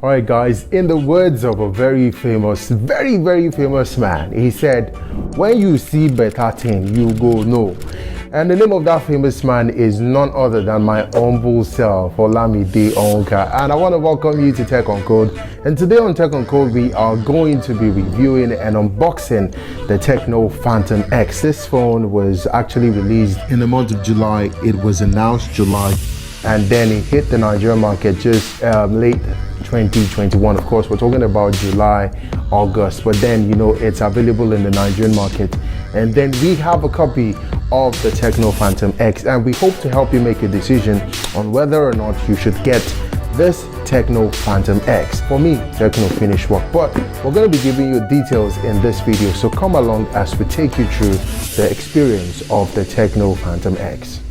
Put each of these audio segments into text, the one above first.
Alright guys, in the words of a very famous man, he said, when you see better thing, you go no. And the name of that famous man is none other than my humble self, Olamide Onwuka. And I want to welcome you to Tech on Code. And today on Tech on Code, we are going to be reviewing and unboxing the Tecno Phantom X. This phone was actually released in the month of July. It was announced July, and then it hit the Nigerian market just late 2021. Of course, we're talking about July, August, but then it's available in the Nigerian market. And then we have a copy of the Tecno Phantom X, and we hope to help you make a decision on whether or not you should get this Tecno Phantom X. For me, Tecno finished work, but we're going to be giving you details in this video, so come along as we take you through the experience of the Tecno Phantom X.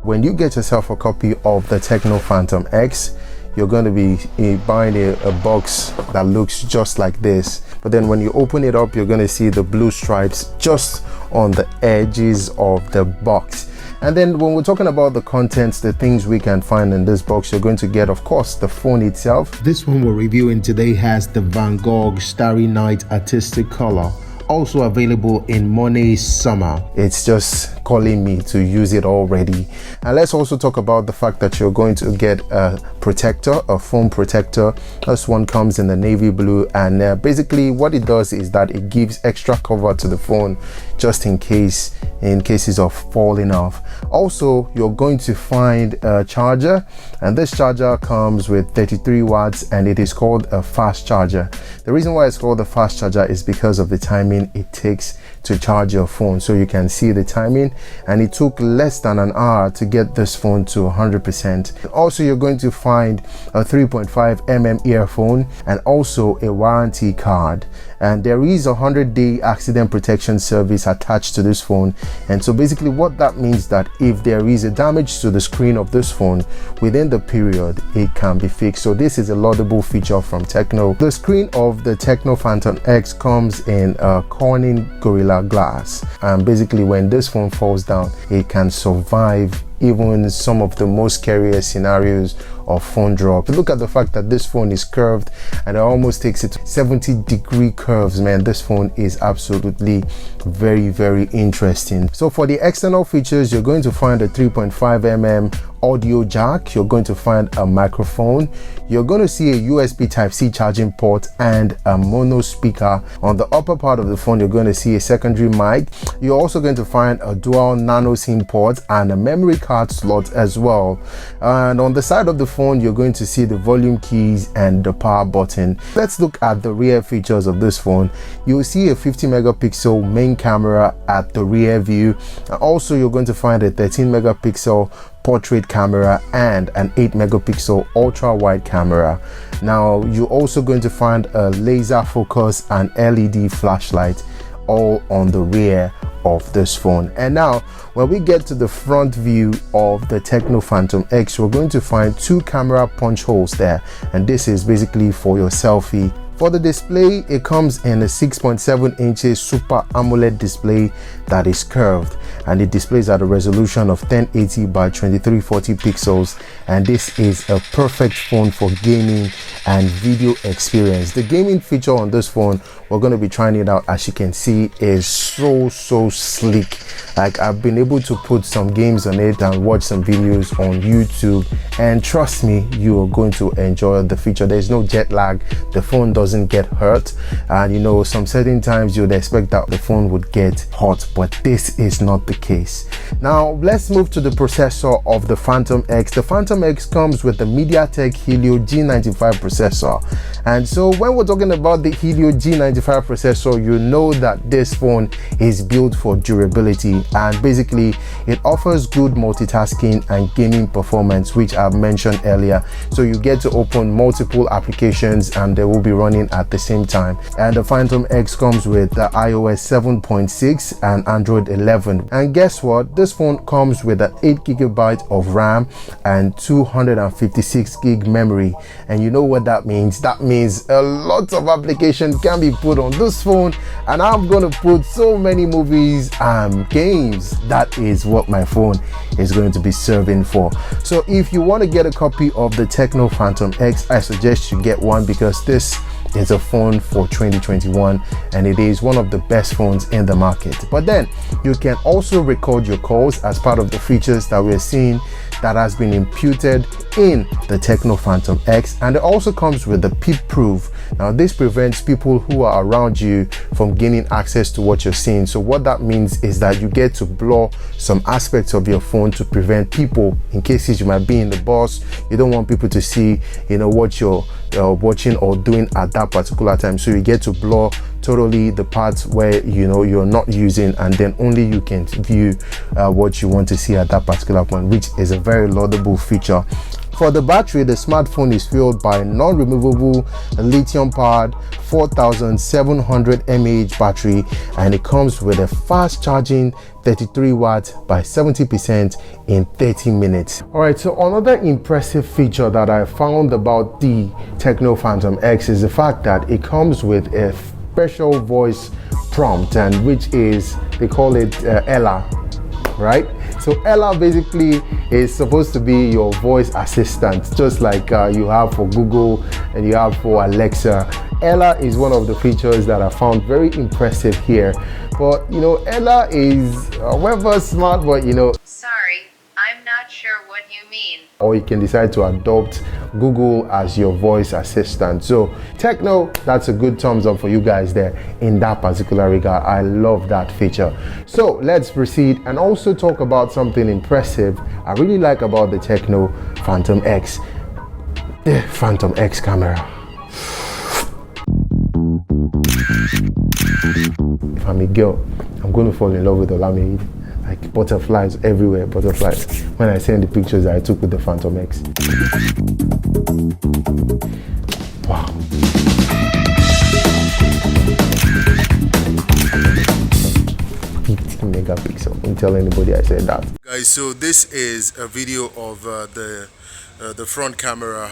When you get yourself a copy of the Tecno Phantom X, you're going to be buying a box that looks just like this. But then when you open it up, you're going to see the blue stripes just on the edges of the box. And then when we're talking about the contents, the things we can find in this box, you're going to get, of course, the phone itself. This one we're reviewing today has the Van Gogh Starry Night artistic color, also available in Monet Summer. It's just calling me to use it already. And let's also talk about the fact that you're going to get a protector, a phone protector. This one comes in the navy blue, and basically what it does is that it gives extra cover to the phone just in cases of falling off. Also, you're going to find a charger, and this charger comes with 33 watts and it is called a fast charger. The reason why it's called a fast charger is because of the timing it takes to charge your phone. So you can see the timing, and it took less than an hour to get this phone to 100%. Also, you're going to find a 3.5mm earphone and also a warranty card, and there is a 100-day accident protection service attached to this phone. And so basically what that means that if there is a damage to the screen of this phone within the period, it can be fixed. So this is a laudable feature from Tecno. The screen of the Tecno Phantom X comes in a Corning Gorilla Glass, and basically when this phone falls down, it can survive even some of the most scariest scenarios of phone drop. Look at the fact that this phone is curved, and it almost takes it to 70-degree curves. Man, this phone is absolutely very interesting. So for the external features, you're going to find a 3.5mm audio jack, you're going to find a microphone, you're going to see a USB Type-C charging port and a mono speaker. On the upper part of the phone, you're going to see a secondary mic. You're also going to find a dual nano SIM port and a memory card slot as well. And on the side of the phone, you're going to see the volume keys and the power button. Let's look at the rear features of this phone. You'll see a 50-megapixel main camera at the rear view. Also, you're going to find a 13-megapixel portrait camera and an 8-megapixel ultra wide camera. Now you're also going to find a laser focus and LED flashlight all on the rear of this phone. And now when we get to the front view of the Tecno Phantom X, we're going to find two camera punch holes there, and this is basically for your selfie. For the display, it comes in a 6.7 inches Super AMOLED display that is curved, and it displays at a resolution of 1080 by 2340 pixels, and this is a perfect phone for gaming and video experience. The gaming feature on this phone, we're going to be trying it out. As you can see, is so sleek. Like, I've been able to put some games on it and watch some videos on YouTube, and trust me, you are going to enjoy the feature. There's no jet lag, the phone doesn't get hurt, and some certain times you'd expect that the phone would get hot, but this is not the case. Now let's move to the processor of the Phantom X. The Phantom X comes with the MediaTek Helio G95 processor, and so when we're talking about the Helio G95 processor, you know that this phone is built for durability, and basically it offers good multitasking and gaming performance, which I've mentioned earlier. So you get to open multiple applications and they will be running running at the same time. And the Phantom X comes with the iOS 7.6 and Android 11. And guess what? This phone comes with an 8GB of RAM and 256 gig memory. And you know what that means? That means a lot of applications can be put on this phone, and I'm gonna put so many movies and games. That is what my phone is going to be serving for. So if you want to get a copy of the Tecno Phantom X, I suggest you get one, because this is a phone for 2021 and it is one of the best phones in the market. But then you can also record your calls as part of the features that we're seeing that has been imputed in the Tecno Phantom X, and it also comes with the Peep Proof. Now this prevents people who are around you from gaining access to what you're seeing. So what that means is that you get to blur some aspects of your phone to prevent people, in cases you might be in the bus, you don't want people to see what you're watching or doing at that particular time. So you get to blur totally the parts where you're not using, and then only you can view what you want to see at that particular point, which is a very laudable feature. For the battery, the smartphone is fueled by non-removable lithium-powered 4700 mAh battery, and it comes with a fast charging 33 watts by 70% in 30 minutes. All right, so another impressive feature that I found about the Tecno Phantom X is the fact that it comes with a special voice prompt, and which is, they call it Ella, right? So Ella basically is supposed to be your voice assistant, just like you have for Google and you have for Alexa. Ella is one of the features that I found very impressive here. But Ella is however smart, but sorry, I'm not sure what you mean. Or you can decide to adopt Google as your voice assistant. So Tecno, that's a good thumbs up for you guys there in that particular regard. I love that feature. So let's proceed and also talk about something impressive I really like about the Tecno Phantom X. The Phantom X camera. If I'm a girl, I'm going to fall in love with Olamide. Like butterflies everywhere, butterflies, when I send the pictures that I took with the Phantom X. Wow. 15 megapixel. Don't tell anybody I said that. Guys, so this is a video of the front camera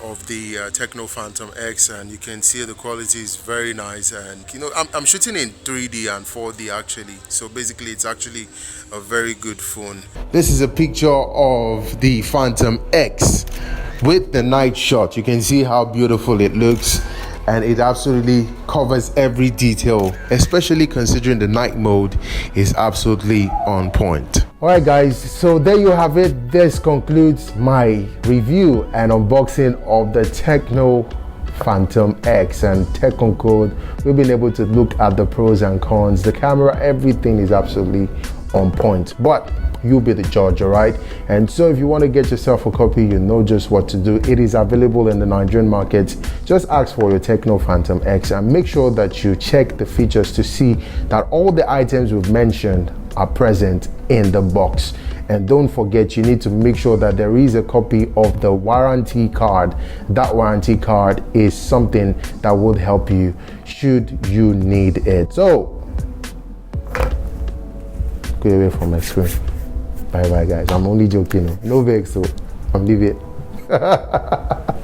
of the Tecno Phantom X, and you can see the quality is very nice, and I'm shooting in 3D and 4D actually, so basically it's actually a very good phone. This is a picture of the Phantom X with the night shot. You can see how beautiful it looks, and it absolutely covers every detail, especially considering the night mode is absolutely on point. Alright guys, so there you have it. This concludes my review and unboxing of the Tecno Phantom X and Tech on Code. We've been able to look at the pros and cons. The camera, everything is absolutely on point, but you'll be the judge, all right? And so if you want to get yourself a copy, you know just what to do. It is available in the Nigerian market. Just ask for your Tecno Phantom X and make sure that you check the features to see that all the items we've mentioned are present in the box. And don't forget, you need to make sure that there is a copy of the warranty card. That warranty card is something that would help you should you need it. So go away from my screen. Bye bye guys, I'm only joking. No vex, so I'm leaving it.